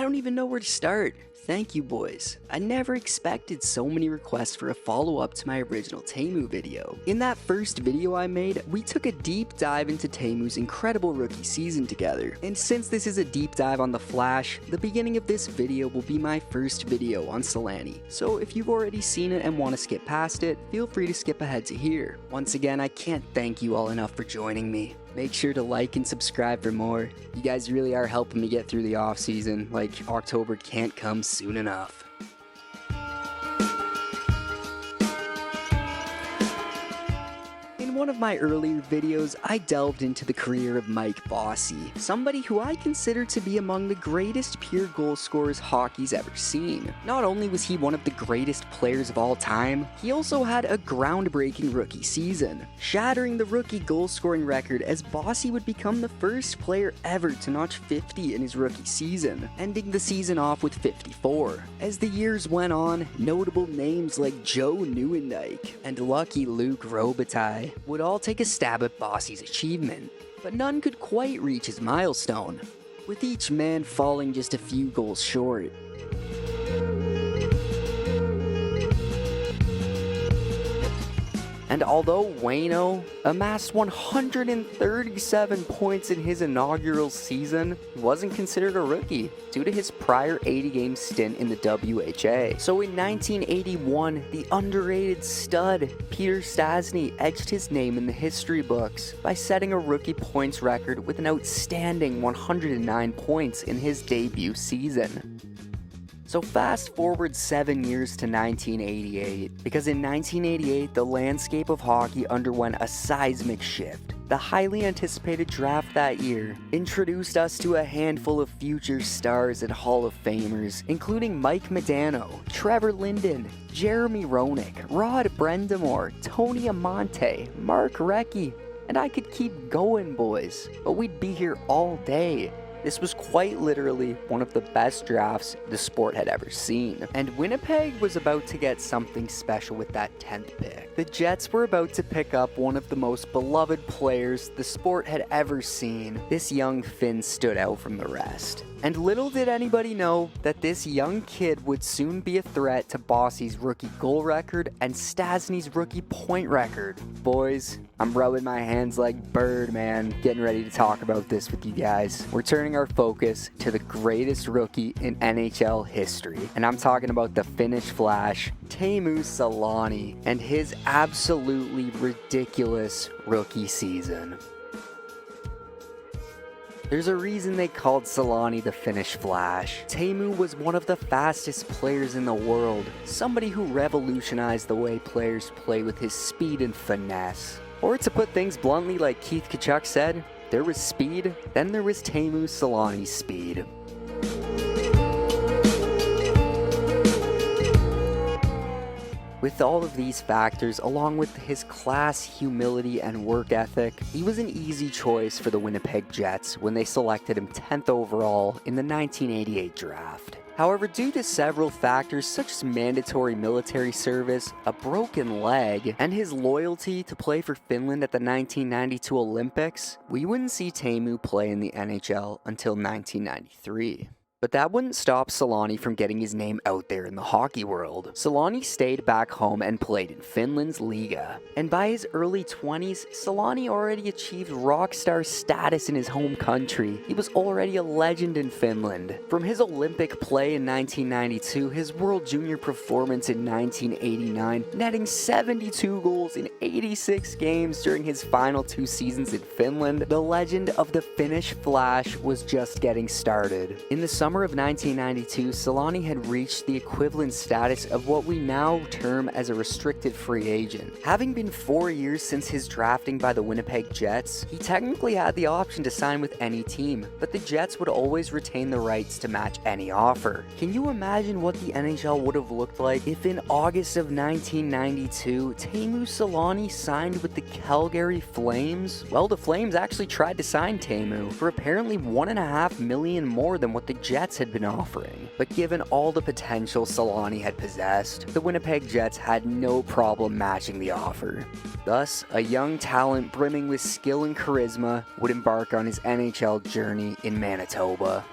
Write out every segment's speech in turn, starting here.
don't even know where to start. Thank you, boys. I never expected so many requests for a follow-up to my original Teemu video. In that first video I made, we took a deep dive into Teemu's incredible rookie season together. And since this is a deep dive on the Flash, the beginning of this video will be my first video on Selanne. So if you've already seen it and want to skip past it, feel free to skip ahead to here. Once again, I can't thank you all enough for joining me. Make sure to like and subscribe for more. You guys really are helping me get through the off season. Like, October can't come soon enough. In one of my earlier videos, I delved into the career of Mike Bossy, somebody who I consider to be among the greatest pure goal scorers hockey's ever seen. Not only was he one of the greatest players of all time, he also had a groundbreaking rookie season, shattering the rookie goal scoring record as Bossy would become the first player ever to notch 50 in his rookie season, ending the season off with 54. As the years went on, notable names like Joe Nieuwendyk and lucky Luke Robitaille would all take a stab at Bossy's achievement, but none could quite reach his milestone, with each man falling just a few goals short. And although Wayno amassed 137 points in his inaugural season, he wasn't considered a rookie due to his prior 80-game stint in the WHA. So in 1981, the underrated stud Peter Stastny edged his name in the history books by setting a rookie points record with an outstanding 109 points in his debut season. So fast forward 7 years to 1988, because in 1988 the landscape of hockey underwent a seismic shift. The highly anticipated draft that year introduced us to a handful of future stars and Hall of Famers, including Mike Modano, Trevor Linden, Jeremy Roenick, Rod Brind'Amour, Tony Amonte, Mark Recchi, and I could keep going, boys, but we'd be here all day. This was quite literally one of the best drafts the sport had ever seen, and Winnipeg was about to get something special with that 10th pick. The Jets were about to pick up one of the most beloved players the sport had ever seen. This young Finn stood out from the rest. And little did anybody know that this young kid would soon be a threat to Bossy's rookie goal record and Stastny's rookie point record. Boys, I'm rubbing my hands like Birdman, getting ready to talk about this with you guys. We're turning our focus to the greatest rookie in NHL history, and I'm talking about the Finnish Flash, Teemu Selanne, and his absolutely ridiculous rookie season. There's a reason they called Selanne the Finnish Flash. Teemu was one of the fastest players in the world, somebody who revolutionized the way players play with his speed and finesse. Or to put things bluntly, like Keith Tkachuk said, there was speed, then there was Teemu Selanne's speed. With all of these factors, along with his class, humility, and work ethic, he was an easy choice for the Winnipeg Jets when they selected him 10th overall in the 1988 draft. However, due to several factors such as mandatory military service, a broken leg, and his loyalty to play for Finland at the 1992 Olympics, we wouldn't see Teemu play in the NHL until 1993. But that wouldn't stop Selanne from getting his name out there in the hockey world. Selanne stayed back home and played in Finland's Liga. And by his early 20s, Selanne already achieved rock star status in his home country. He was already a legend in Finland. From his Olympic play in 1992, his World Junior performance in 1989, netting 72 goals in 86 games during his final 2 seasons in Finland, the legend of the Finnish Flash was just getting started. In the summer of 1992, Selanne had reached the equivalent status of what we now term as a restricted free agent. Having been 4 years since his drafting by the Winnipeg Jets, he technically had the option to sign with any team, but the Jets would always retain the rights to match any offer. Can you imagine what the NHL would have looked like if in August of 1992, Teemu Selanne signed with the Calgary Flames? Well, the Flames actually tried to sign Teemu for apparently $1.5 million more than what the Jets had been offering. But given all the potential Selanne had possessed, the Winnipeg Jets had no problem matching the offer. Thus, a young talent brimming with skill and charisma would embark on his NHL journey in Manitoba.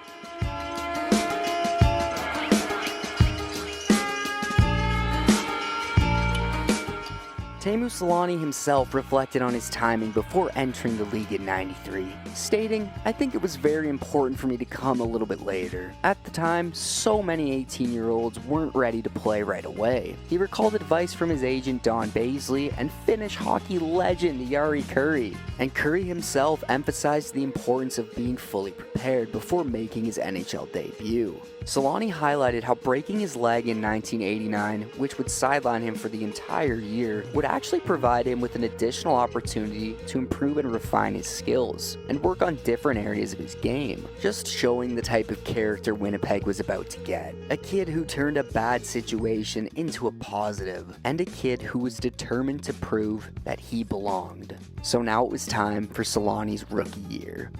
Teemu Selanne himself reflected on his timing before entering the league in '93, stating, "I think it was very important for me to come a little bit later. At the time, so many 18-year-olds weren't ready to play right away." He recalled advice from his agent Don Baisley and Finnish hockey legend Jari Kurri, and Kurri himself emphasized the importance of being fully prepared before making his NHL debut. Selanne highlighted how breaking his leg in 1989, which would sideline him for the entire year, would actually provide him with an additional opportunity to improve and refine his skills, and work on different areas of his game, just showing the type of character Winnipeg was about to get. A kid who turned a bad situation into a positive, and a kid who was determined to prove that he belonged. So now it was time for Selanne's rookie year.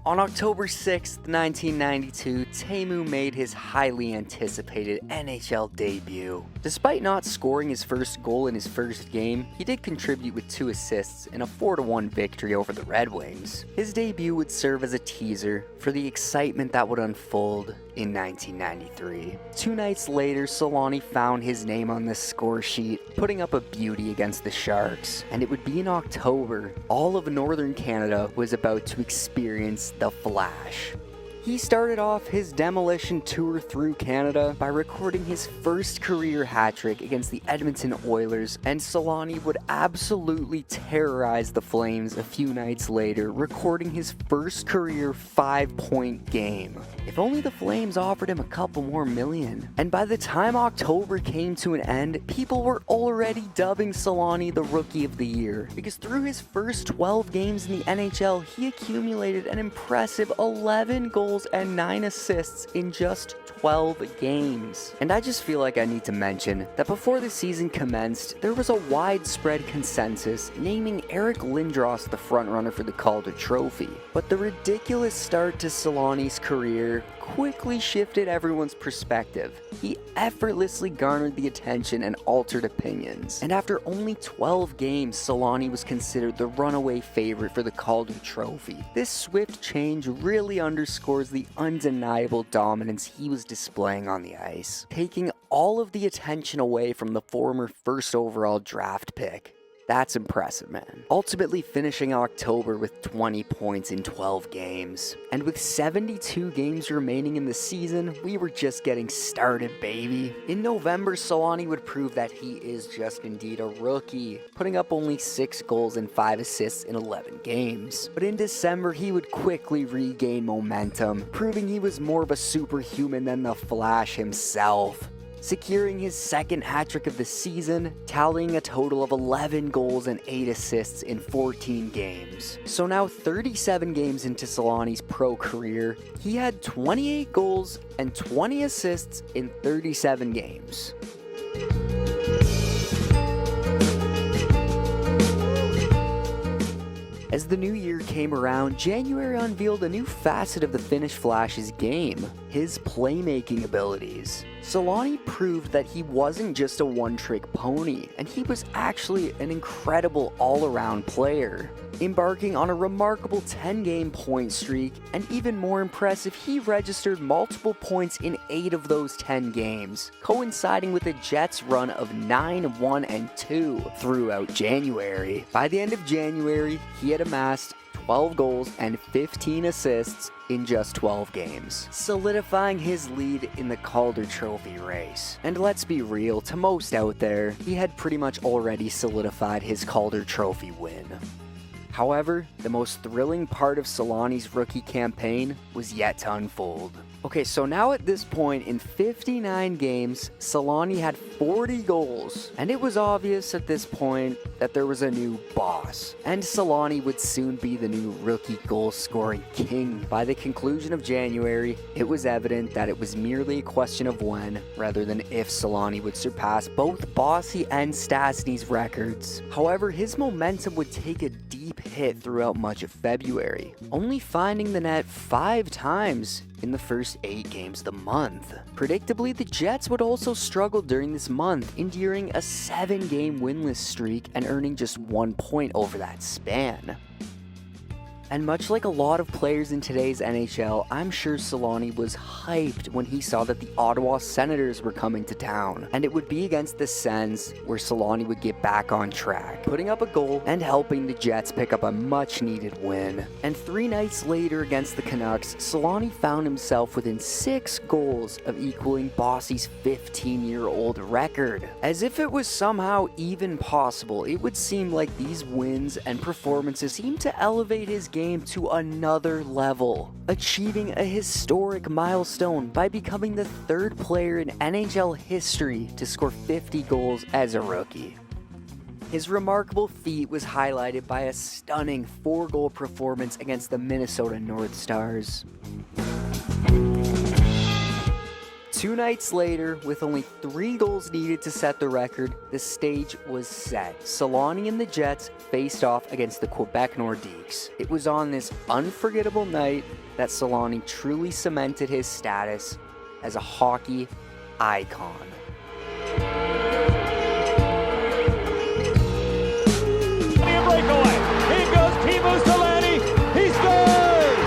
On October 6th, 1992, Teemu made his highly anticipated NHL debut. Despite not scoring his first goal in his first game, he did contribute with 2 assists in a 4-1 victory over the Red Wings. His debut would serve as a teaser for the excitement that would unfold in 1993. 2 nights later, Selanne found his name on the score sheet, putting up a beauty against the Sharks. And it would be in October, all of Northern Canada was about to experience the Flash. He started off his demolition tour through Canada by recording his first career hat-trick against the Edmonton Oilers, and Selanne would absolutely terrorize the Flames a few nights later, recording his first career 5-point game. If only the Flames offered him a couple more million. And by the time October came to an end, people were already dubbing Selanne the Rookie of the Year, because through his first 12 games in the NHL, he accumulated an impressive 11 goals and 9 assists in just 12 games. And I just feel like I need to mention that before the season commenced, there was a widespread consensus naming Eric Lindros the frontrunner for the Calder Trophy. But the ridiculous start to Selanne's career quickly shifted everyone's perspective. He effortlessly garnered the attention and altered opinions. And after only 12 games, Selanne was considered the runaway favorite for the Calder Trophy. This swift change really underscores the undeniable dominance he was displaying on the ice, taking all of the attention away from the former first overall draft pick. That's impressive, man. Ultimately finishing October with 20 points in 12 games. And with 72 games remaining in the season, we were just getting started, baby. In November, Selanne would prove that he is just indeed a rookie, putting up only 6 goals and 5 assists in 11 games. But in December, he would quickly regain momentum, proving he was more of a superhuman than the Flash himself, securing his second hat-trick of the season, tallying a total of 11 goals and 8 assists in 14 games. So now 37 games into Selanne's pro career, he had 28 goals and 20 assists in 37 games. As the new year came around, January unveiled a new facet of the Finnish Flash's game, his playmaking abilities. Selanne proved that he wasn't just a one-trick pony, and he was actually an incredible all-around player, embarking on a remarkable 10-game point streak, and even more impressive, he registered multiple points in 8 of those 10 games, coinciding with the Jets' run of 9-1-2 throughout January. By the end of January, he had amassed 12 goals and 15 assists in just 12 games, solidifying his lead in the Calder Trophy race. And let's be real, to most out there, he had pretty much already solidified his Calder Trophy win. However, the most thrilling part of Selanne's rookie campaign was yet to unfold. Okay, so now at this point in 59 games, Selanne had 40 goals, and it was obvious at this point that there was a new boss, and Selanne would soon be the new rookie goal-scoring king. By the conclusion of January, it was evident that it was merely a question of when, rather than if, Selanne would surpass both Bossy and Stastny's records. However, his momentum would take a deep hit throughout much of February, only finding the net 5 times in the first 8 games of the month. Predictably, the Jets would also struggle during this month, enduring a 7-game winless streak and earning just 1 point over that span. And much like a lot of players in today's NHL, I'm sure Selanne was hyped when he saw that the Ottawa Senators were coming to town. And it would be against the Sens where Selanne would get back on track, putting up a goal and helping the Jets pick up a much-needed win. And 3 nights later against the Canucks, Selanne found himself within 6 goals of equaling Bossy's 15-year-old record. As if it was somehow even possible, it would seem like these wins and performances seemed to elevate his game to another level, achieving a historic milestone by becoming the 3rd player in NHL history to score 50 goals as a rookie. His remarkable feat was highlighted by a stunning 4-goal performance against the Minnesota North Stars. 2 nights later, with only 3 goals needed to set the record, the stage was set. Selanne and the Jets faced off against the Quebec Nordiques. It was on this unforgettable night that Selanne truly cemented his status as a hockey icon. Breakaway. Here goes Teemu Selanne. He scores!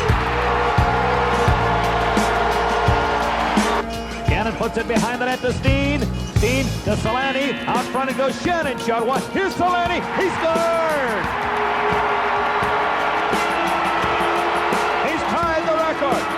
Cannon puts it behind the net to Steen. Steen to Selanne. Out front it goes Shannon. Shot one. Here's Selanne. He scored! He's tied the record.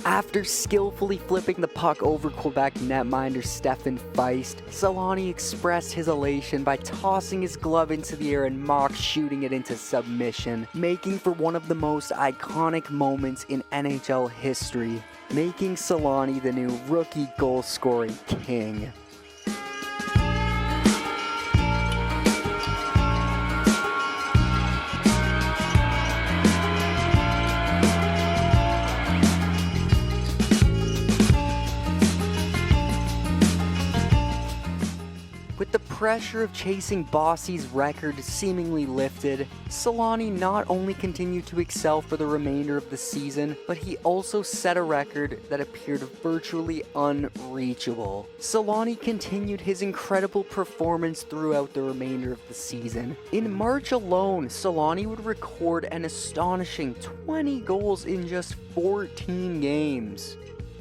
After skillfully flipping the puck over Quebec netminder Stefan Feist, Selanne expressed his elation by tossing his glove into the air and mock shooting it into submission, making for one of the most iconic moments in NHL history, making Selanne the new rookie goal-scoring king. With the pressure of chasing Bossy's record seemingly lifted, Selanne not only continued to excel for the remainder of the season, but he also set a record that appeared virtually unreachable. Selanne continued his incredible performance throughout the remainder of the season. In March alone, Selanne would record an astonishing 20 goals in just 14 games.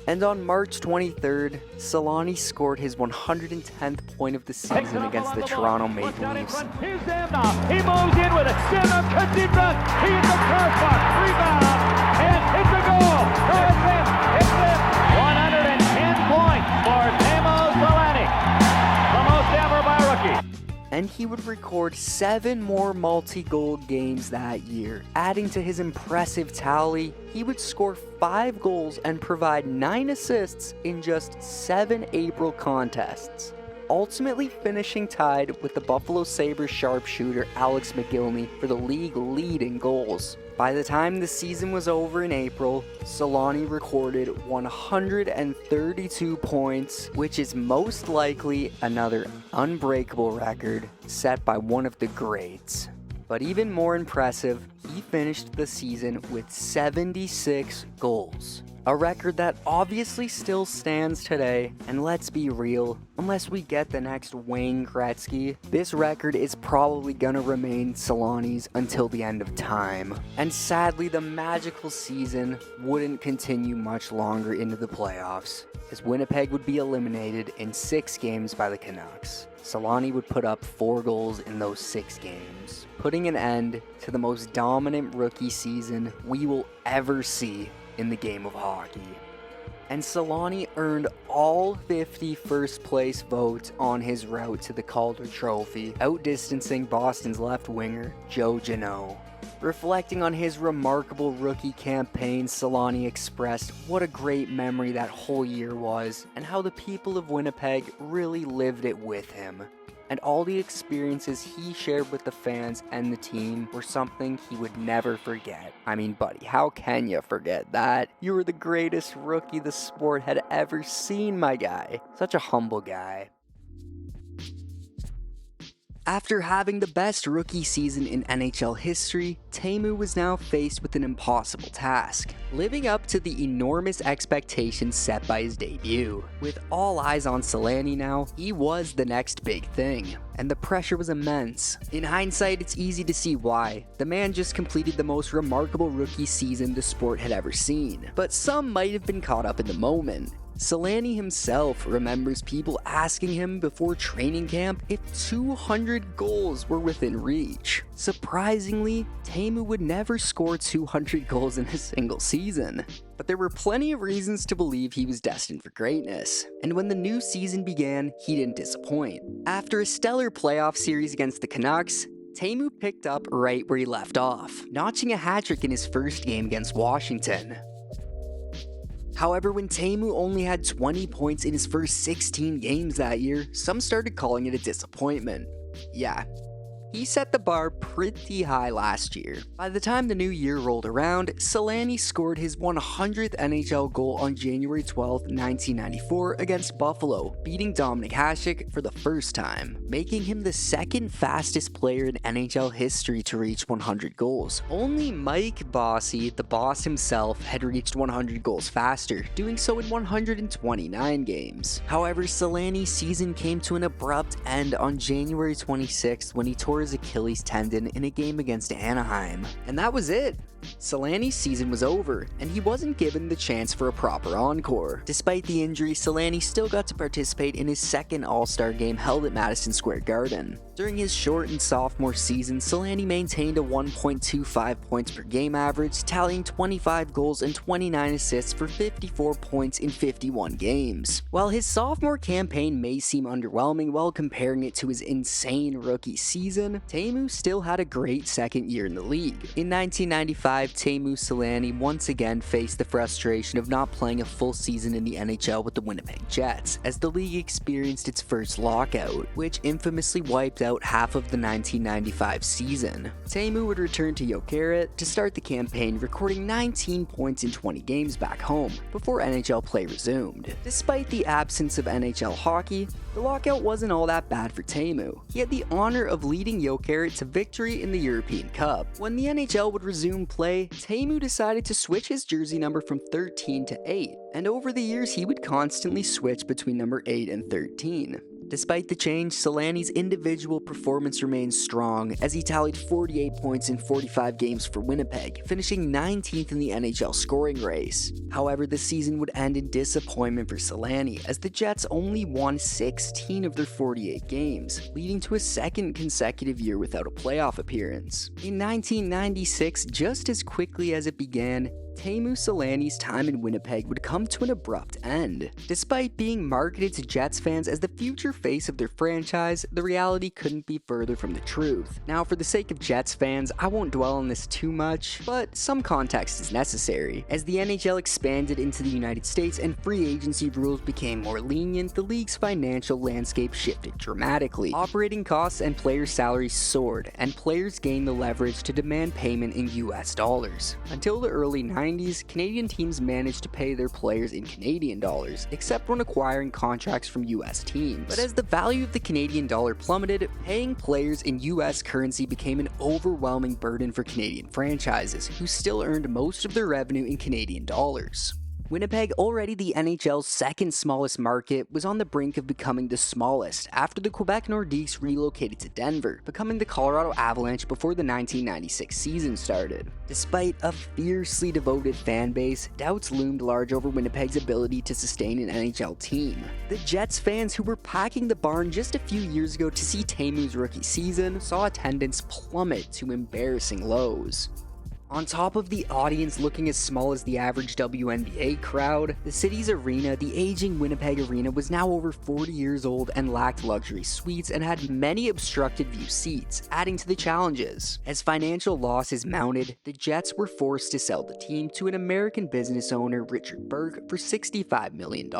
And on March 23rd, Selanne scored his 110th point of the season against the Toronto Maple Leafs. Here's Sam now. He moves in with it. Sam cuts in front. He hits the crossbar. Rebound. And it's a goal. No, it's in. It's in. 110 points for Teemu Selanne. The most ever by a rookie. And he would record 7 more multi-goal games that year. Adding to his impressive tally, he would score 5 goals and provide 9 assists in just 7 April contests, ultimately finishing tied with the Buffalo Sabres sharpshooter Alex McGillney for the league lead in goals. By the time the season was over in April, Selanne recorded 132 points, which is most likely another unbreakable record set by one of the greats. But even more impressive, he finished the season with 76 goals. A record that obviously still stands today, and let's be real, unless we get the next Wayne Gretzky, this record is probably gonna remain Selanne's until the end of time. And sadly, the magical season wouldn't continue much longer into the playoffs, as Winnipeg would be eliminated in 6 games by the Canucks. Selanne would put up 4 goals in those 6 games, putting an end to the most dominant rookie season we will ever see in the game of hockey. And Selanne earned all 50 first place votes on his route to the Calder Trophy, outdistancing Boston's left winger Joe Janot. Reflecting on his remarkable rookie campaign, Selanne expressed what a great memory that whole year was, and how the people of Winnipeg really lived it with him. And all the experiences he shared with the fans and the team were something he would never forget. I mean, buddy, how can you forget that? You were the greatest rookie the sport had ever seen, my guy. Such a humble guy. After having the best rookie season in NHL history, Teemu was now faced with an impossible task, living up to the enormous expectations set by his debut. With all eyes on Selanne now, he was the next big thing, and the pressure was immense. In hindsight, it's easy to see why. The man just completed the most remarkable rookie season the sport had ever seen, but some might have been caught up in the moment. Selanne himself remembers people asking him before training camp if 200 goals were within reach. Surprisingly, Teemu would never score 200 goals in a single season. But there were plenty of reasons to believe he was destined for greatness, and when the new season began, he didn't disappoint. After a stellar playoff series against the Canucks, Teemu picked up right where he left off, notching a hat-trick in his first game against Washington. However, when Teemu only had 20 points in his first 16 games that year, some started calling it a disappointment. Yeah, he set the bar pretty high last year. By the time the new year rolled around, Selanne scored his 100th NHL goal on January 12, 1994 against Buffalo, beating Dominik Hasek for the first time, making him the second fastest player in NHL history to reach 100 goals. Only Mike Bossy, the boss himself, had reached 100 goals faster, doing so in 129 games. However, Selanne's season came to an abrupt end on January 26th when he tore his Achilles tendon in a game against Anaheim. And that was it. Selanne's season was over, and he wasn't given the chance for a proper encore. Despite the injury, Selanne still got to participate in his second All-Star game held at Madison Square Garden. During his shortened sophomore season, Selanne maintained a 1.25 points per game average, tallying 25 goals and 29 assists for 54 points in 51 games. While his sophomore campaign may seem underwhelming while comparing it to his insane rookie season, Teemu still had a great second year in the league. In 1995, Teemu Selanne once again faced the frustration of not playing a full season in the NHL with the Winnipeg Jets, as the league experienced its first lockout, which infamously wiped out half of the 1995 season. Teemu would return to Jokerit to start the campaign, recording 19 points in 20 games back home, before NHL play resumed. Despite the absence of NHL hockey, the lockout wasn't all that bad for Teemu. He had the honor of leading Jokerit to victory in the European Cup. When the NHL would resume play, Teemu decided to switch his jersey number from 13 to 8, and over the years he would constantly switch between number 8 and 13. Despite the change, Selanne's individual performance remained strong as he tallied 48 points in 45 games for Winnipeg, finishing 19th in the NHL scoring race. However, the season would end in disappointment for Selanne as the Jets only won 16 of their 48 games, leading to a second consecutive year without a playoff appearance. In 1996, just as quickly as it began, Teemu Selanne's time in Winnipeg would come to an abrupt end. Despite being marketed to Jets fans as the future face of their franchise, the reality couldn't be further from the truth. Now, for the sake of Jets fans, I won't dwell on this too much, but some context is necessary. As the NHL expanded into the United States and free agency rules became more lenient, the league's financial landscape shifted dramatically. Operating costs and player salaries soared, and players gained the leverage to demand payment in US dollars. Until the early 90s, Canadian teams managed to pay their players in Canadian dollars, except when acquiring contracts from US teams. But as the value of the Canadian dollar plummeted, paying players in US currency became an overwhelming burden for Canadian franchises, who still earned most of their revenue in Canadian dollars. Winnipeg, already the NHL's second smallest market, was on the brink of becoming the smallest after the Quebec Nordiques relocated to Denver, becoming the Colorado Avalanche before the 1996 season started. Despite a fiercely devoted fan base, doubts loomed large over Winnipeg's ability to sustain an NHL team. The Jets fans who were packing the barn just a few years ago to see Teemu's rookie season saw attendance plummet to embarrassing lows. On top of the audience looking as small as the average WNBA crowd, the city's arena, the aging Winnipeg Arena, was now over 40 years old and lacked luxury suites and had many obstructed view seats, adding to the challenges. As financial losses mounted, the Jets were forced to sell the team to an American business owner, Richard Burke, for $65 million.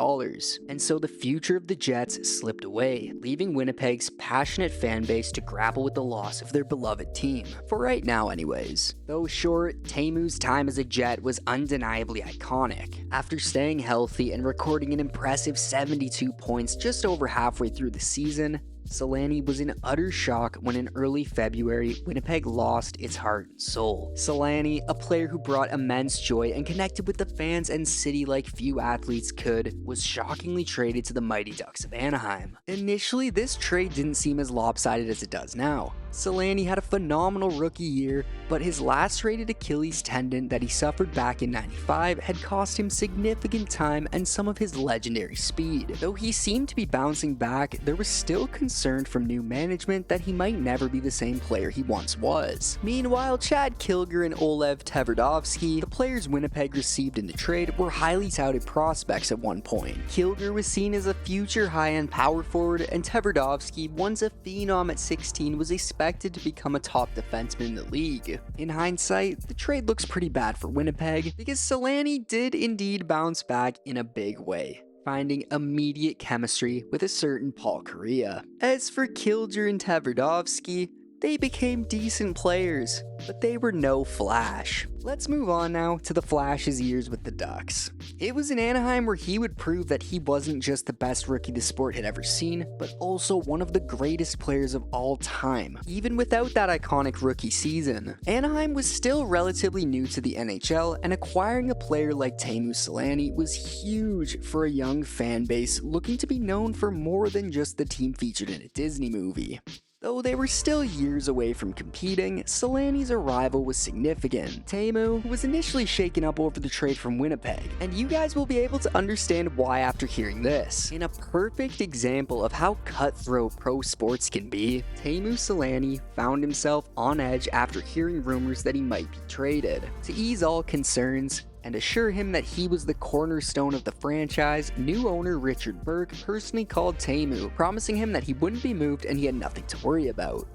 And so the future of the Jets slipped away, leaving Winnipeg's passionate fan base to grapple with the loss of their beloved team. For right now anyways. Though sure, Teemu's time as a Jet was undeniably iconic. After staying healthy and recording an impressive 72 points just over halfway through the season, Selanne was in utter shock when in early February, Winnipeg lost its heart and soul. Selanne, a player who brought immense joy and connected with the fans and city like few athletes could, was shockingly traded to the Mighty Ducks of Anaheim. Initially, this trade didn't seem as lopsided as it does now. Selanne had a phenomenal rookie year, but his lacerated Achilles tendon that he suffered back in '95 had cost him significant time and some of his legendary speed. Though he seemed to be bouncing back, there was still concern from new management that he might never be the same player he once was. Meanwhile, Chad Kilger and Olev Tverdovsky, the players Winnipeg received in the trade, were highly touted prospects at one point. Kilger was seen as a future high-end power forward, and Tverdovsky, once a phenom at 16, was expected to become a top defenseman in the league. In hindsight, the trade looks pretty bad for Winnipeg, because Selanne did indeed bounce back in a big way, finding immediate chemistry with a certain Paul Kariya. As for Kilger and Tverdovsky, they became decent players, but they were no Flash. Let's move on now to the Flash's years with the Ducks. It was in Anaheim where he would prove that he wasn't just the best rookie the sport had ever seen, but also one of the greatest players of all time, even without that iconic rookie season. Anaheim was still relatively new to the NHL, and acquiring a player like Teemu Selanne was huge for a young fan base looking to be known for more than just the team featured in a Disney movie. Though they were still years away from competing, Selanne's arrival was significant. Teemu was initially shaken up over the trade from Winnipeg, and you guys will be able to understand why after hearing this. In a perfect example of how cutthroat pro sports can be, Teemu Selanne found himself on edge after hearing rumors that he might be traded. To ease all concerns and assure him that he was the cornerstone of the franchise, new owner Richard Burke personally called Teemu, promising him that he wouldn't be moved and he had nothing to worry about.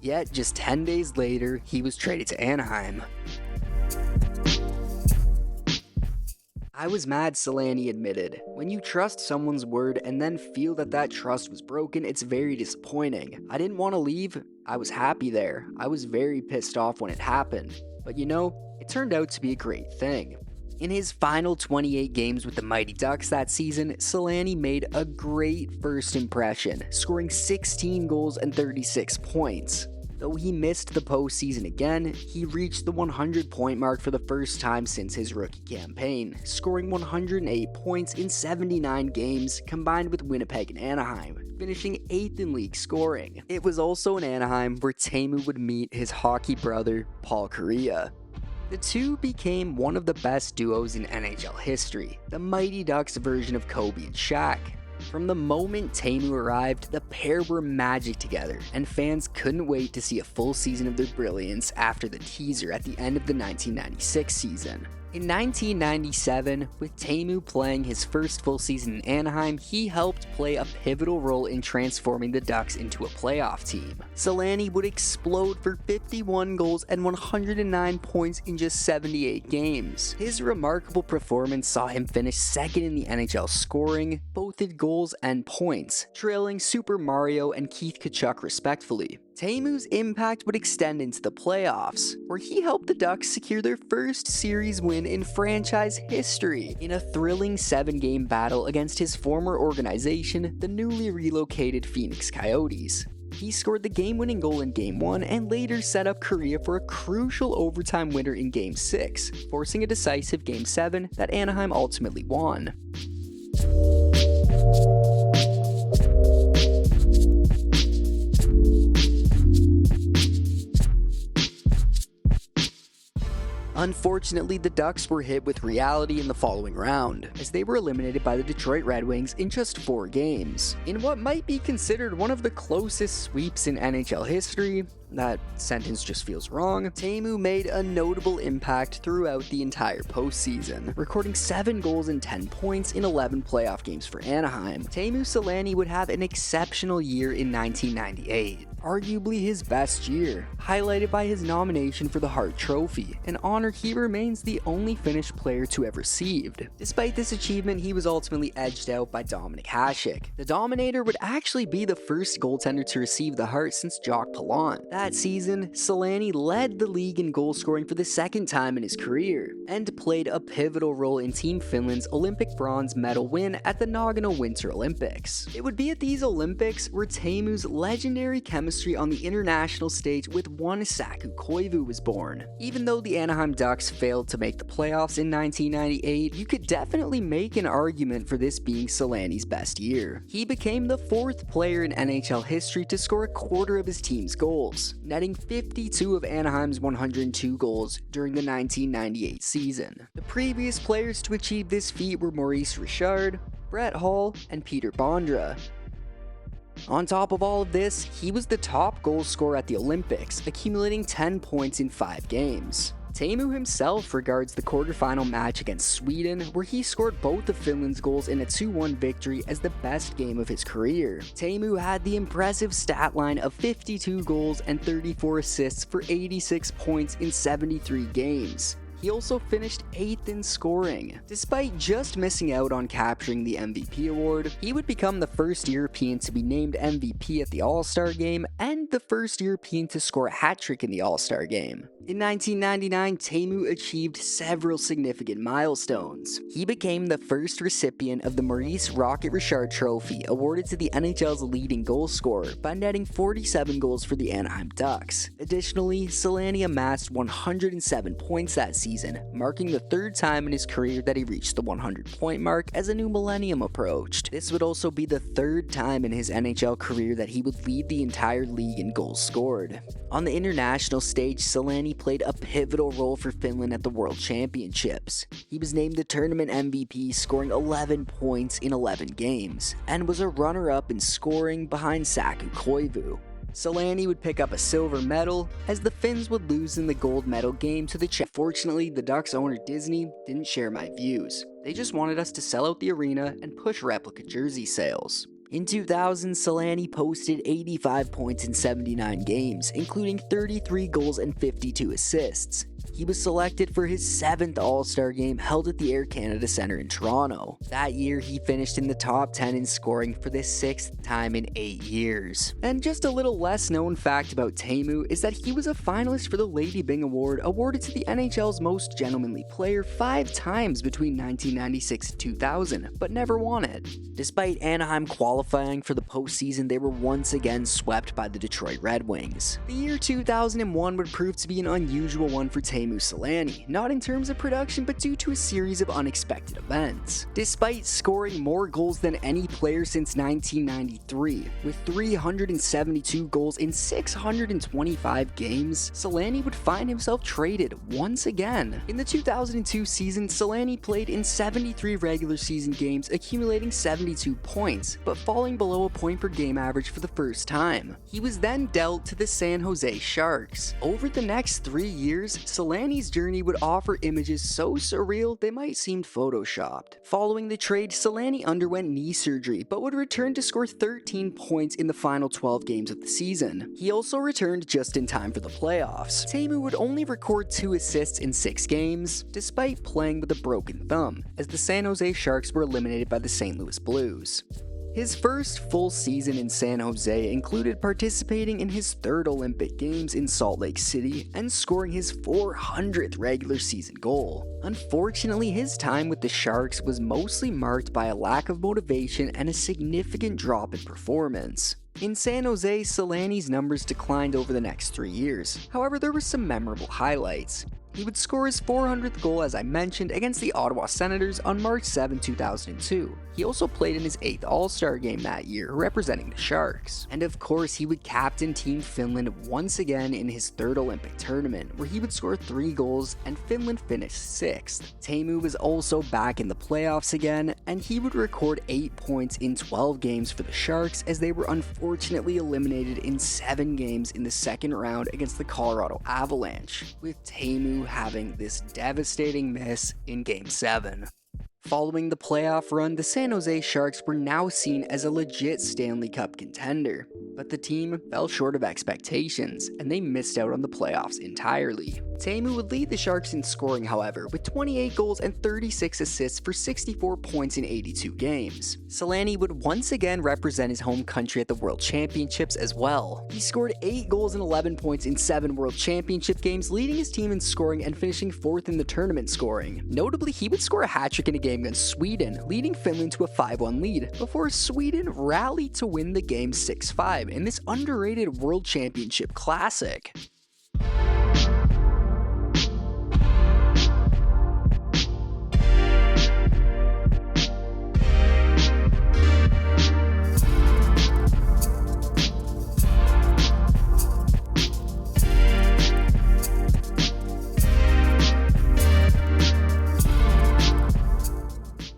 Yet, just 10 days later, he was traded to Anaheim. I was mad, Selanne admitted. When you trust someone's word and then feel that that trust was broken, it's very disappointing. I didn't want to leave. I was happy there. I was very pissed off when it happened. But you know, it turned out to be a great thing. In his final 28 games with the Mighty Ducks that season, Selanne made a great first impression, scoring 16 goals and 36 points. Though he missed the postseason again, he reached the 100-point mark for the first time since his rookie campaign, scoring 108 points in 79 games combined with Winnipeg and Anaheim, finishing 8th in league scoring. It was also in Anaheim where Teemu would meet his hockey brother, Paul Kariya. The two became one of the best duos in NHL history, the Mighty Ducks version of Kobe and Shaq. From the moment Teemu arrived, the pair were magic together, and fans couldn't wait to see a full season of their brilliance after the teaser at the end of the 1996 season. In 1997, with Teemu playing his first full season in Anaheim, he helped play a pivotal role in transforming the Ducks into a playoff team. Selanne would explode for 51 goals and 109 points in just 78 games. His remarkable performance saw him finish second in the NHL scoring, both in goals and points, trailing Super Mario and Keith Tkachuk respectively. Teemu's impact would extend into the playoffs, where he helped the Ducks secure their first series win in franchise history in a thrilling 7-game battle against his former organization, the newly relocated Phoenix Coyotes. He scored the game-winning goal in Game 1 and later set up Kariya for a crucial overtime winner in Game 6, forcing a decisive Game 7 that Anaheim ultimately won. Unfortunately, the Ducks were hit with reality in the following round, as they were eliminated by the Detroit Red Wings in just 4 games. In what might be considered one of the closest sweeps in NHL history, that sentence just feels wrong, Teemu made a notable impact throughout the entire postseason, recording 7 goals and 10 points in 11 playoff games for Anaheim. Teemu Selanne would have an exceptional year in 1998, arguably his best year, highlighted by his nomination for the Hart Trophy, an honor he remains the only Finnish player to have received. Despite this achievement, he was ultimately edged out by Dominik Hasek. The Dominator would actually be the first goaltender to receive the Hart since Jacques Palant. That season, Selanne led the league in goal scoring for the second time in his career, and played a pivotal role in Team Finland's Olympic bronze medal win at the Nagano Winter Olympics. It would be at these Olympics where Teemu's legendary chemistry on the international stage with one Saku Koivu was born. Even though the Anaheim Ducks failed to make the playoffs in 1998, you could definitely make an argument for this being Selanne's best year. He became the 4th player in NHL history to score a quarter of his team's goals, netting 52 of Anaheim's 102 goals during the 1998 season. The previous players to achieve this feat were Maurice Richard, Brett Hull, and Peter Bondra. On top of all of this, he was the top goal scorer at the Olympics, accumulating 10 points in 5 games. Teemu himself regards the quarterfinal match against Sweden, where he scored both of Finland's goals in a 2-1 victory, as the best game of his career. Teemu had the impressive stat line of 52 goals and 34 assists for 86 points in 73 games. He also finished 8th in scoring. Despite just missing out on capturing the MVP award, he would become the first European to be named MVP at the All-Star Game and the first European to score a hat-trick in the All-Star Game. In 1999, Teemu achieved several significant milestones. He became the first recipient of the Maurice "Rocket" Richard Trophy, awarded to the NHL's leading goal scorer, by netting 47 goals for the Anaheim Ducks. Additionally, Selanne amassed 107 points that season, marking the 3rd time in his career that he reached the 100-point mark as a new millennium approached. This would also be the 3rd time in his NHL career that he would lead the entire league in goals scored. On the international stage, Selanne played a pivotal role for Finland at the World Championships. He was named the tournament MVP, scoring 11 points in 11 games, and was a runner-up in scoring behind Saku Koivu. Selanne would pick up a silver medal, as the Finns would lose in the gold medal game to the Czech. Fortunately, the Ducks owner Disney didn't share my views. They just wanted us to sell out the arena and push replica jersey sales. In 2000, Selanne posted 85 points in 79 games, including 33 goals and 52 assists. He was selected for his 7th All-Star game held at the Air Canada Centre in Toronto. That year, he finished in the top 10 in scoring for the 6th time in 8 years. And just a little less known fact about Teemu is that he was a finalist for the Lady Byng Award, awarded to the NHL's most gentlemanly player 5 times between 1996 and 2000, but never won it. Despite Anaheim qualifying for the postseason, they were once again swept by the Detroit Red Wings. The year 2001 would prove to be an unusual one for Teemu Selanne, not in terms of production, but due to a series of unexpected events. Despite scoring more goals than any player since 1993, with 372 goals in 625 games, Selanne would find himself traded once again. In the 2002 season, Selanne played in 73 regular season games, accumulating 72 points, but falling below a point per game average for the first time. He was then dealt to the San Jose Sharks. Over the next 3 years, Selanne's journey would offer images so surreal they might seem photoshopped. Following the trade, Selanne underwent knee surgery, but would return to score 13 points in the final 12 games of the season. He also returned just in time for the playoffs. Teemu would only record 2 assists in 6 games, despite playing with a broken thumb, as the San Jose Sharks were eliminated by the St. Louis Blues. His first full season in San Jose included participating in his 3rd Olympic Games in Salt Lake City and scoring his 400th regular season goal. Unfortunately, his time with the Sharks was mostly marked by a lack of motivation and a significant drop in performance. In San Jose, Selanne's numbers declined over the next 3 years. However, there were some memorable highlights. He would score his 400th goal, as I mentioned, against the Ottawa Senators on March 7, 2002. He also played in his 8th All-Star game that year, representing the Sharks. And of course, he would captain Team Finland once again in his 3rd Olympic tournament, where he would score 3 goals and Finland finished 6th. Teemu was also back in the playoffs again, and he would record 8 points in 12 games for the Sharks, as they were unfortunately eliminated in 7 games in the second round against the Colorado Avalanche, with Teemu having this devastating miss in Game 7. Following the playoff run, the San Jose Sharks were now seen as a legit Stanley Cup contender, but the team fell short of expectations, and they missed out on the playoffs entirely. Teemu would lead the Sharks in scoring, however, with 28 goals and 36 assists for 64 points in 82 games. Selanne would once again represent his home country at the World Championships as well. He scored 8 goals and 11 points in 7 World Championship games, leading his team in scoring and finishing 4th in the tournament scoring. Notably, he would score a hat-trick in a game against Sweden, leading Finland to a 5-1 lead, before Sweden rallied to win the game 6-5 in this underrated World Championship classic.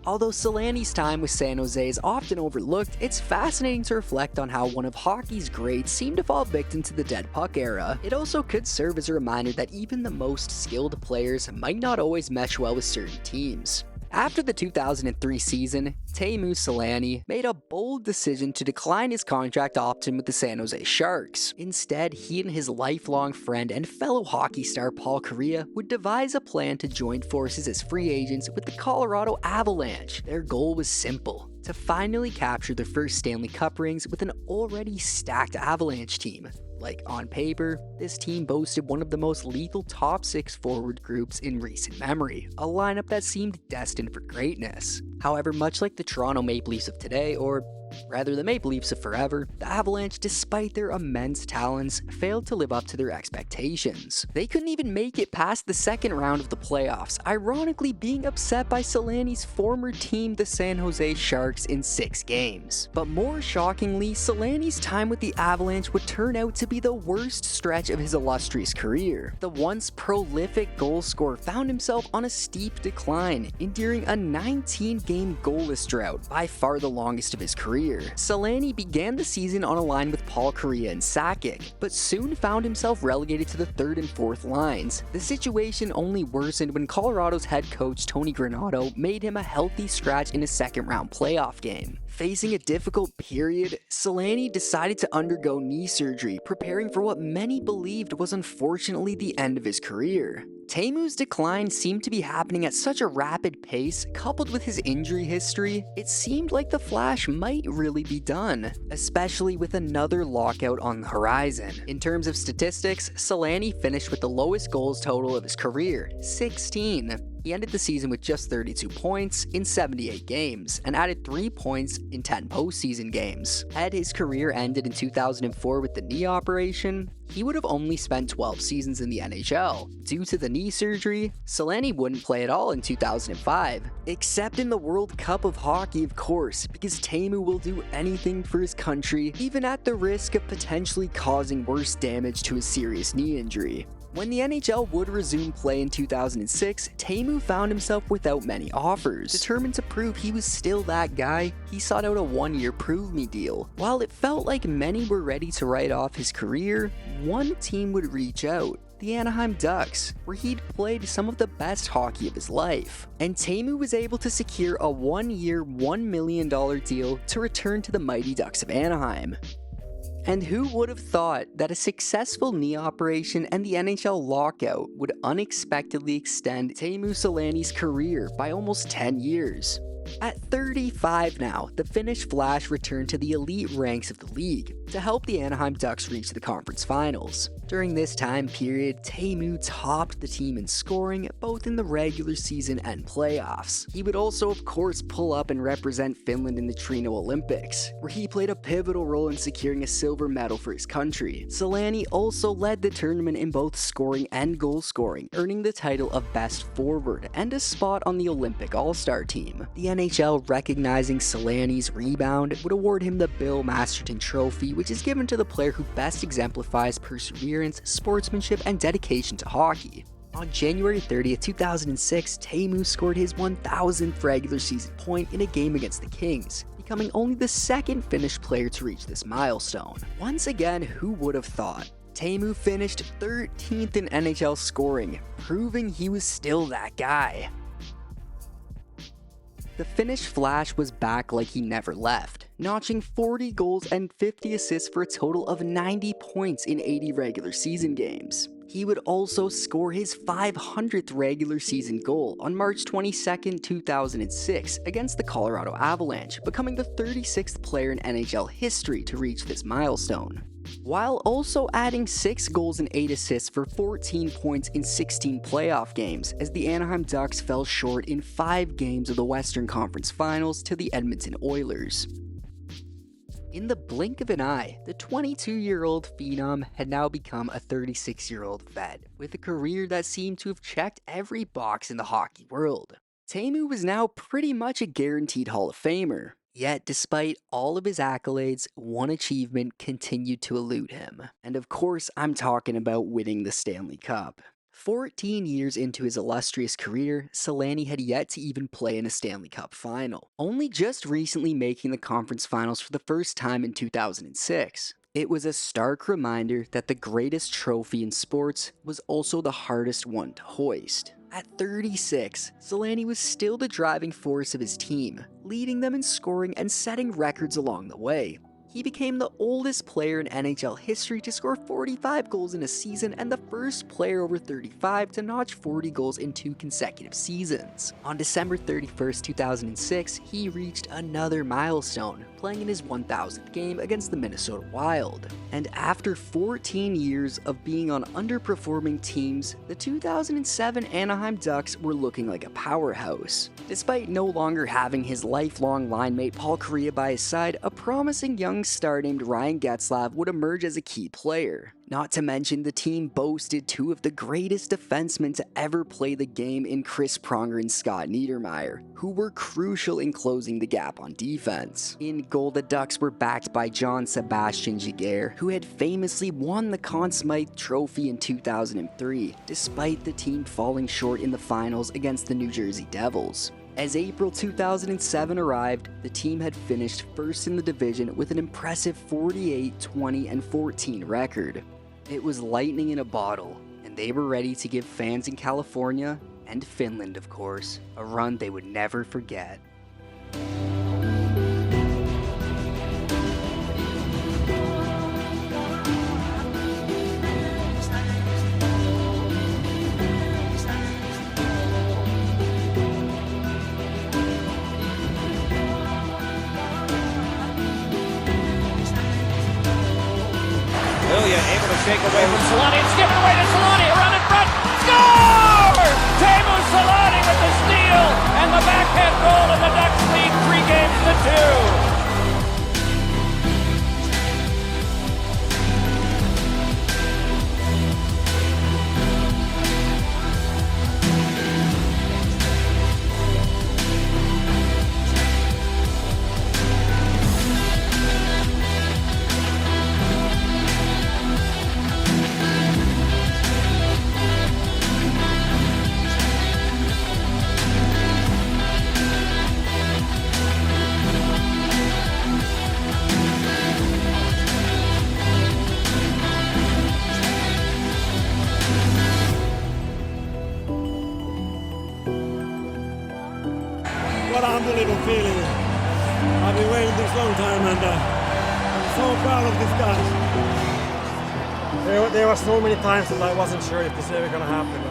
Although Selanne's time with San Jose is often overlooked, it's fascinating to reflect on how one of hockey's greats seemed to fall victim to the dead puck era. It also could serve as a reminder that even the most skilled players might not always mesh well with certain teams. After the 2003 season, Teemu Selanne made a bold decision to decline his contract option with the San Jose Sharks. Instead, he and his lifelong friend and fellow hockey star Paul Kariya would devise a plan to join forces as free agents with the Colorado Avalanche. Their goal was simple: to finally capture their first Stanley Cup rings with an already stacked Avalanche team. Like, on paper, this team boasted one of the most lethal top 6 forward groups in recent memory, a lineup that seemed destined for greatness. However, much like the Toronto Maple Leafs of today, or rather the Maple Leafs of forever, the Avalanche, despite their immense talents, failed to live up to their expectations. They couldn't even make it past the second round of the playoffs, ironically being upset by Selanne's former team, the San Jose Sharks, in 6 games. But more shockingly, Selanne's time with the Avalanche would turn out to be the worst stretch of his illustrious career. The once prolific goal scorer found himself on a steep decline, enduring a 19-game goalless drought, by far the longest of his career. Selanne began the season on a line with Paul Kariya and Sakic, but soon found himself relegated to the 3rd and 4th lines. The situation only worsened when Colorado's head coach Tony Granato made him a healthy scratch in a second-round playoff game. Facing a difficult period, Selanne decided to undergo knee surgery, preparing for what many believed was unfortunately the end of his career. Teemu's decline seemed to be happening at such a rapid pace, coupled with his injury history, it seemed like the Flash might really be done, especially with another lockout on the horizon. In terms of statistics, Selanne finished with the lowest goals total of his career, 16. He ended the season with just 32 points in 78 games, and added 3 points in 10 postseason games. Had his career ended in 2004 with the knee operation, he would have only spent 12 seasons in the NHL. Due to the knee surgery, Selanne wouldn't play at all in 2005, except in the World Cup of Hockey, of course, because Teemu will do anything for his country, even at the risk of potentially causing worse damage to his serious knee injury. When the NHL would resume play in 2006, Teemu found himself without many offers. Determined to prove he was still that guy, he sought out a 1-year Prove Me deal. While it felt like many were ready to write off his career, one team would reach out: the Anaheim Ducks, where he'd played some of the best hockey of his life. And Teemu was able to secure a 1-year, $1 million deal to return to the mighty Ducks of Anaheim. And who would have thought that a successful knee operation and the NHL lockout would unexpectedly extend Teemu Selanne's career by almost 10 years? At 35 now, the Finnish Flash returned to the elite ranks of the league to help the Anaheim Ducks reach the conference finals. During this time period, Teemu topped the team in scoring both in the regular season and playoffs. He would also of course pull up and represent Finland in the Trino Olympics, where he played a pivotal role in securing a silver medal for his country. Selanne also led the tournament in both scoring and goal scoring, earning the title of best forward and a spot on the Olympic All-Star team. The NHL, recognizing Selanne's rebound, would award him the Bill Masterton Trophy, which is given to the player who best exemplifies perseverance, sportsmanship, and dedication to hockey. On January 30th, 2006, Teemu scored his 1,000th regular season point in a game against the Kings, becoming only the second Finnish player to reach this milestone. Once again, who would have thought? Teemu finished 13th in NHL scoring, proving he was still that guy. The Finnish Flash was back like he never left, notching 40 goals and 50 assists for a total of 90 points in 80 regular season games. He would also score his 500th regular season goal on March 22, 2006 against the Colorado Avalanche, becoming the 36th player in NHL history to reach this milestone, while also adding 6 goals and 8 assists for 14 points in 16 playoff games, as the Anaheim Ducks fell short in 5 games of the Western Conference Finals to the Edmonton Oilers. In the blink of an eye, the 22-year-old phenom had now become a 36-year-old vet, with a career that seemed to have checked every box in the hockey world. Teemu was now pretty much a guaranteed Hall of Famer. Yet, despite all of his accolades, one achievement continued to elude him. And of course, I'm talking about winning the Stanley Cup. 14 years into his illustrious career, Selanne had yet to even play in a Stanley Cup final, only just recently making the conference finals for the first time in 2006. It was a stark reminder that the greatest trophy in sports was also the hardest one to hoist. At 36, Selanne was still the driving force of his team, leading them in scoring and setting records along the way. He became the oldest player in NHL history to score 45 goals in a season and the first player over 35 to notch 40 goals in 2 consecutive seasons. On December 31st, 2006, he reached another milestone, playing in his 1,000th game against the Minnesota Wild. And after 14 years of being on underperforming teams, the 2007 Anaheim Ducks were looking like a powerhouse. Despite no longer having his lifelong line mate Paul Kariya by his side, a promising young star named Ryan Getzlaf would emerge as a key player. Not to mention, the team boasted 2 of the greatest defensemen to ever play the game in Chris Pronger and Scott Niedermayer, who were crucial in closing the gap on defense. In goal, the Ducks were backed by John Sebastian Giguère, who had famously won the Conn Smythe Trophy in 2003, despite the team falling short in the finals against the New Jersey Devils. As April 2007 arrived, the team had finished first in the division with an impressive 48, 20, and 14 record. It was lightning in a bottle, and they were ready to give fans in California, and Finland of course, a run they would never forget. Able to shake away from Selanne and skip it away to Selanne around in front. Score! Teemu Selanne with the steal and the backhand goal, and the Ducks lead 3 games to 2. What an unbelievable feeling. I've been waiting this long time, and I'm so proud of these guys. There were so many times that I wasn't sure if this was ever going to happen.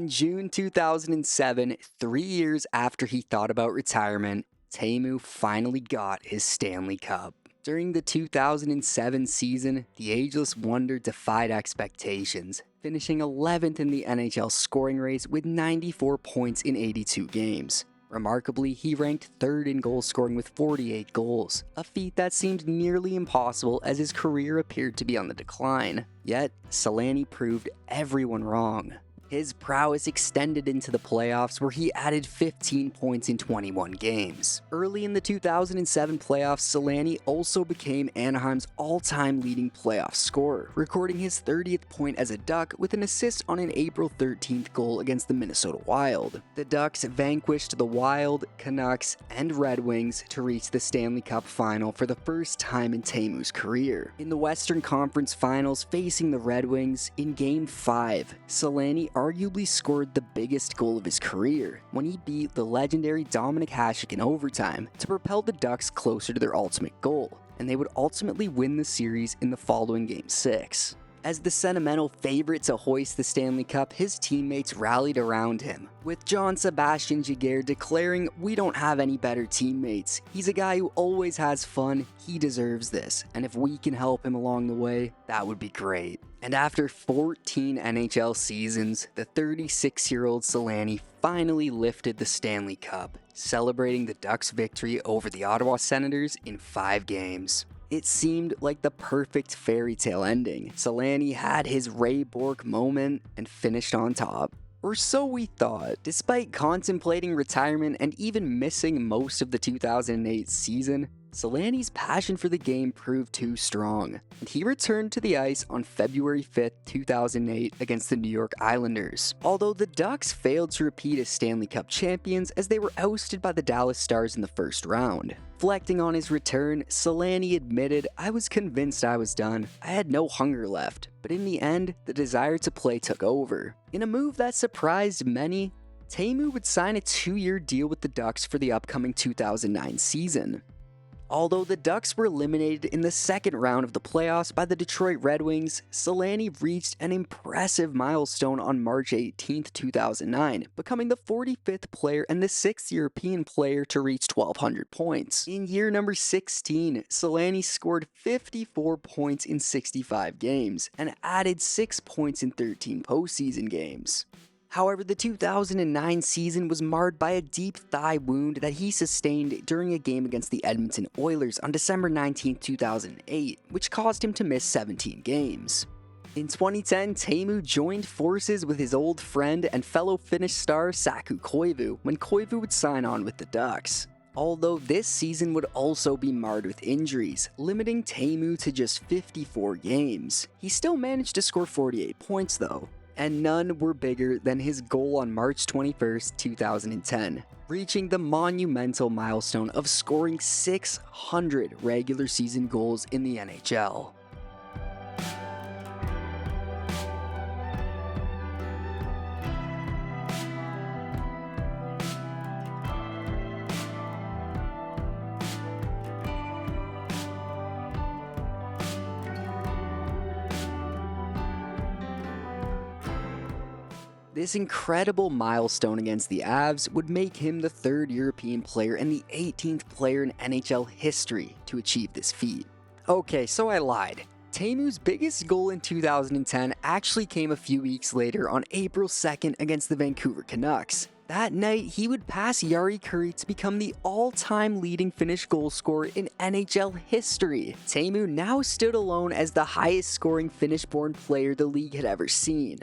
In June 2007, 3 years after he thought about retirement, Teemu finally got his Stanley Cup. During the 2007 season, the ageless wonder defied expectations, finishing 11th in the NHL scoring race with 94 points in 82 games. Remarkably, he ranked 3rd in goal scoring with 48 goals, a feat that seemed nearly impossible as his career appeared to be on the decline. Yet, Selanne proved everyone wrong. His prowess extended into the playoffs where he added 15 points in 21 games. Early in the 2007 playoffs, Selanne also became Anaheim's all-time leading playoff scorer, recording his 30th point as a Duck with an assist on an April 13th goal against the Minnesota Wild. The Ducks vanquished the Wild, Canucks, and Red Wings to reach the Stanley Cup final for the first time in Teemu's career. In the Western Conference Finals facing the Red Wings, in Game 5, Selanne arguably scored the biggest goal of his career when he beat the legendary Dominik Hasek in overtime to propel the Ducks closer to their ultimate goal, and they would ultimately win the series in the following Game 6. As the sentimental favorite to hoist the Stanley Cup, his teammates rallied around him, with John Sebastian Giguère declaring, "We don't have any better teammates. He's a guy who always has fun, he deserves this, and if we can help him along the way, that would be great." And after 14 NHL seasons, the 36-year-old Selanne finally lifted the Stanley Cup, celebrating the Ducks' victory over the Ottawa Senators in 5 games. It seemed like the perfect fairy tale ending. Selanne had his Ray Bourque moment and finished on top. Or so we thought. Despite contemplating retirement and even missing most of the 2008 season, Selanne's passion for the game proved too strong, and he returned to the ice on February 5th, 2008 against the New York Islanders. Although the Ducks failed to repeat as Stanley Cup champions as they were ousted by the Dallas Stars in the first round. Reflecting on his return, Selanne admitted, "I was convinced I was done. I had no hunger left, but in the end, the desire to play took over." In a move that surprised many, Teemu would sign a 2-year deal with the Ducks for the upcoming 2009 season. Although the Ducks were eliminated in the second round of the playoffs by the Detroit Red Wings, Selanne reached an impressive milestone on March 18, 2009, becoming the 45th player and the 6th European player to reach 1,200 points. In year number 16, Selanne scored 54 points in 65 games and added 6 points in 13 postseason games. However, the 2009 season was marred by a deep thigh wound that he sustained during a game against the Edmonton Oilers on December 19, 2008, which caused him to miss 17 games. In 2010, Teemu joined forces with his old friend and fellow Finnish star Saku Koivu when Koivu would sign on with the Ducks. Although this season would also be marred with injuries, limiting Teemu to just 54 games. He still managed to score 48 points though, and none were bigger than his goal on March 21st, 2010, reaching the monumental milestone of scoring 600 regular season goals in the NHL. This incredible milestone against the Avs would make him the 3rd European player and the 18th player in NHL history to achieve this feat. Okay, so I lied. Teemu's biggest goal in 2010 actually came a few weeks later on April 2nd against the Vancouver Canucks. That night, he would pass Jari Kurri to become the all-time leading Finnish goal scorer in NHL history. Teemu now stood alone as the highest-scoring Finnish-born player the league had ever seen.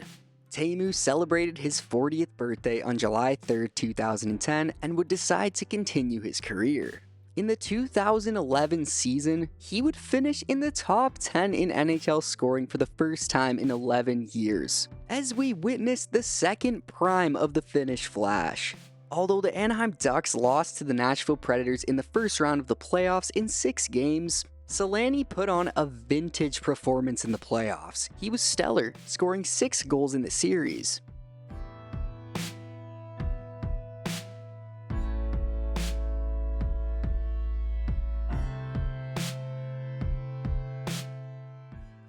Teemu celebrated his 40th birthday on July 3, 2010, and would decide to continue his career. In the 2011 season, he would finish in the top 10 in NHL scoring for the first time in 11 years, as we witnessed the second prime of the Finnish Flash. Although the Anaheim Ducks lost to the Nashville Predators in the first round of the playoffs in 6 games, Selanne put on a vintage performance in the playoffs. He was stellar, scoring 6 goals in the series.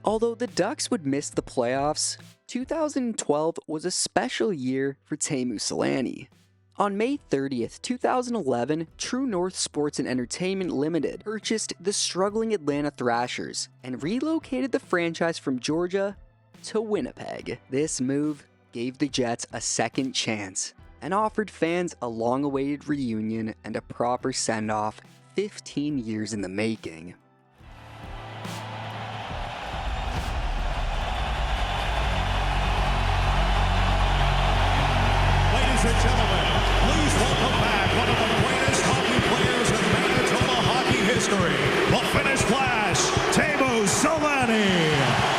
Although the Ducks would miss the playoffs, 2012 was a special year for Teemu Selanne. On May 30th, 2011, True North Sports and Entertainment Limited purchased the struggling Atlanta Thrashers and relocated the franchise from Georgia to Winnipeg. This move gave the Jets a second chance and offered fans a long-awaited reunion and a proper send-off 15 years in the making. Ladies and gentlemen, please welcome back one of the greatest hockey players in Manitoba hockey history, the Finnish Flash, Teemu Selanne.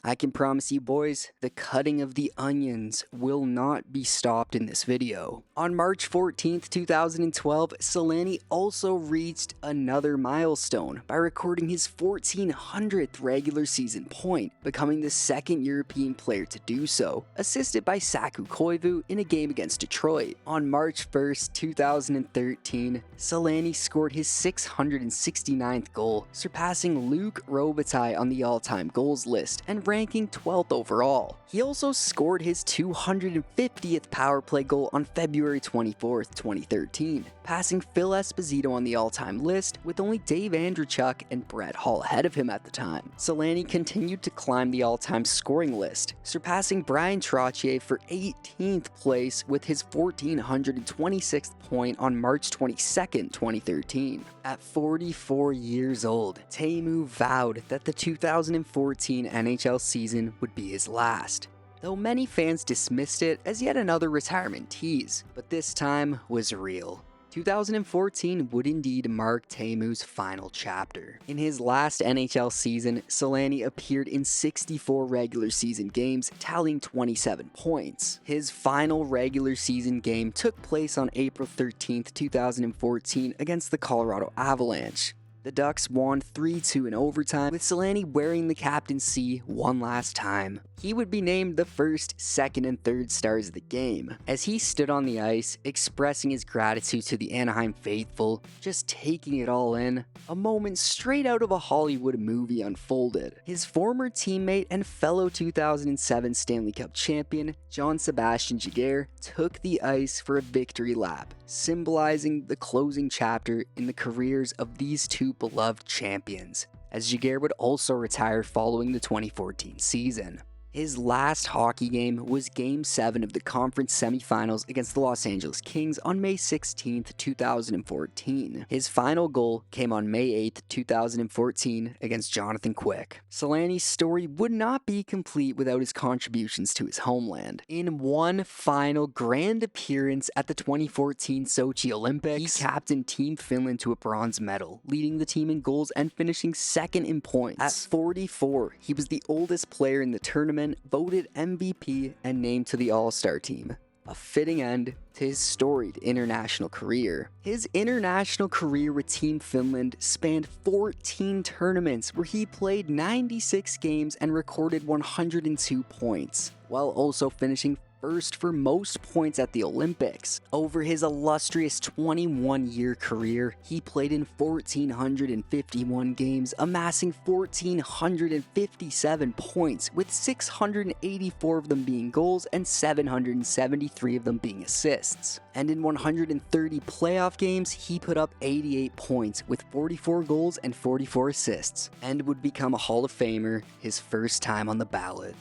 I can promise you boys, the cutting of the onions will not be stopped in this video. On March 14th, 2012, Selanne also reached another milestone by recording his 1400th regular season point, becoming the second European player to do so, assisted by Saku Koivu in a game against Detroit. On March 1st, 2013, Selanne scored his 669th goal, surpassing Luc Robitaille on the all-time goals list and ranking 12th overall. He also scored his 250th power play goal on February 24th, 2013, passing Phil Esposito on the all-time list with only Dave Andreychuk and Brett Hull ahead of him at the time. Selanne continued to climb the all-time scoring list, surpassing Brian Trottier for 18th place with his 1426th point on March 22nd, 2013. At 44 years old, Teemu vowed that the 2014 NHL season would be his last, though many fans dismissed it as yet another retirement tease, but this time was real. 2014 would indeed mark Teemu's final chapter. In his last NHL season, Selanne appeared in 64 regular season games, tallying 27 points. His final regular season game took place on April 13th, 2014 against the Colorado Avalanche. The Ducks won 3-2 in overtime, with Selanne wearing the captaincy one last time. He would be named the first, second, and third stars of the game, as he stood on the ice, expressing his gratitude to the Anaheim faithful, just taking it all in. A moment straight out of a Hollywood movie unfolded. His former teammate and fellow 2007 Stanley Cup champion, Jean-Sébastien Giguère, took the ice for a victory lap, symbolizing the closing chapter in the careers of these two beloved champions, as Giguère would also retire following the 2014 season. His last hockey game was Game 7 of the conference semifinals against the Los Angeles Kings on May 16, 2014. His final goal came on May 8, 2014 against Jonathan Quick. Selanne's story would not be complete without his contributions to his homeland. In one final grand appearance at the 2014 Sochi Olympics, he captained Team Finland to a bronze medal, leading the team in goals and finishing second in points. At 44, he was the oldest player in the tournament, voted MVP, and named to the All-Star team. A fitting end to his storied international career. His international career with Team Finland spanned 14 tournaments where he played 96 games and recorded 102 points, while also finishing first for most points at the Olympics. Over his illustrious 21-year career, he played in 1,451 games, amassing 1,457 points, with 684 of them being goals and 773 of them being assists. And in 130 playoff games, he put up 88 points with 44 goals and 44 assists, and would become a Hall of Famer his first time on the ballot.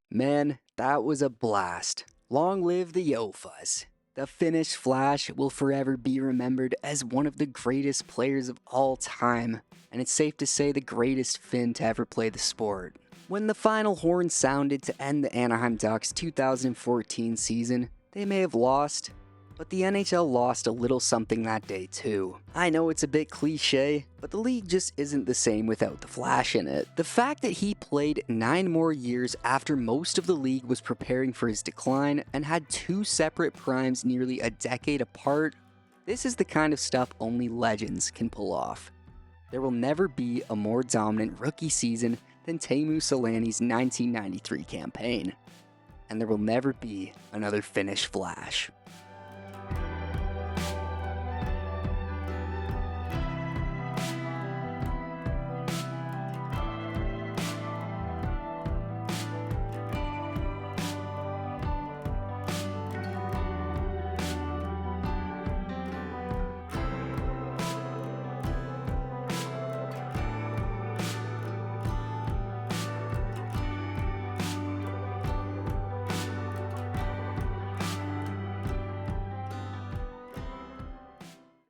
Man, that was a blast. Long live the Yofas. The Finnish Flash will forever be remembered as one of the greatest players of all time, and it's safe to say the greatest Finn to ever play the sport. When the final horn sounded to end the Anaheim Ducks 2014 season, they may have lost, but the NHL lost a little something that day too. I know it's a bit cliche, but the league just isn't the same without the Flash in it. The fact that he played 9 more years after most of the league was preparing for his decline and had 2 separate primes nearly a decade apart, this is the kind of stuff only legends can pull off. There will never be a more dominant rookie season than Teemu Selanne's 1993 campaign. And there will never be another Finnish Flash.